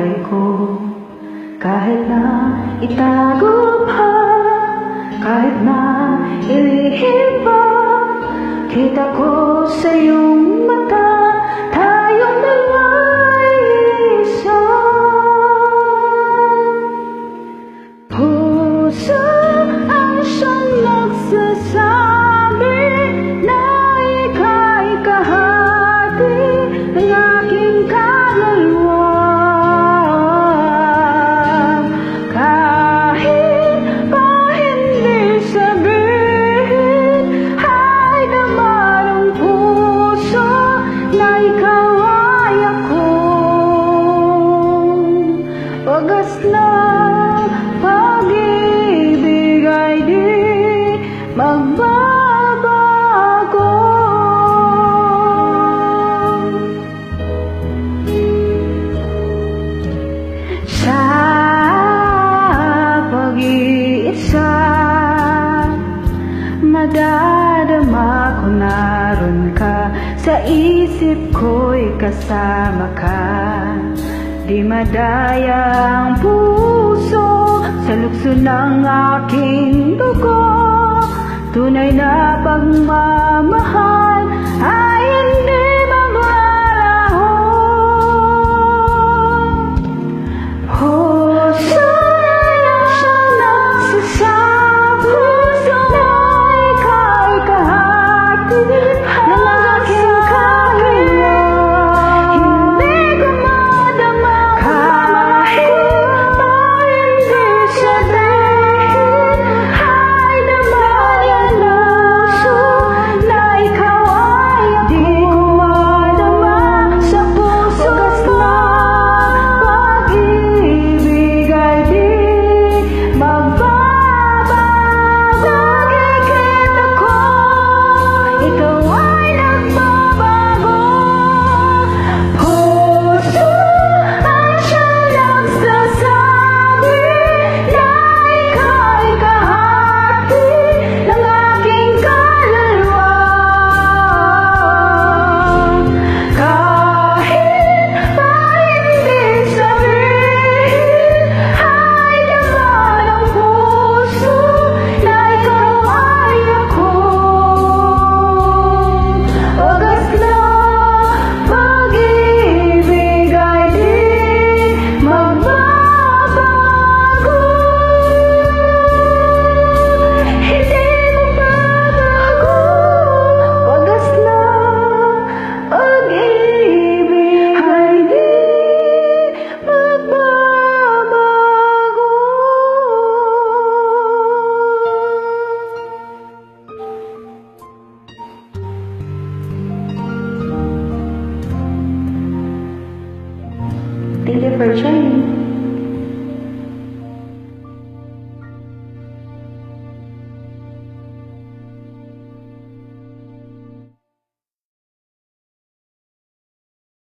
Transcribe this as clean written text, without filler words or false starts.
buhay ko. Kahit na itago pa, kahit na ilihim pa, kita ko sa iyong mata, tayong dalawa'y isa. Puso ang siyang nagsasabi na ika'y kahati ng aking kaluluwa. Kahit pa hindi sabihin, ay naman ang puso na ikaw ay ako. Wagas na pag-ibig ay di magbabago. Sa pag-iisa, madadama ko naroon ka, sa isip ko'y kasama ka. Di madaya ang puso sa lukso ng aking dugo. Tunay na pagmamahal ay hindi mamalaho. Puso na siyang nagsasabi na ika'y kahati ng aking kaluluwa. Hindi ko madama kahit pa hindi sabihin, ay naman ang puso na ikaw ay ako. Di ko madama sa puso na pag-ibig ay di magbabago. Nakikita ko, ikaw ay nagbabago. Puso ang siyang nagsasabi na ika'y kahati ng aking kaluluwa. Kahit pa hindi sabihin, ay naman ang puso na ikaw ay ako. Wagas na pag-ibig ay di magbabago. Hindi magbabago. Wagas na pag-ibig ay di magbabago. Thank you for joining.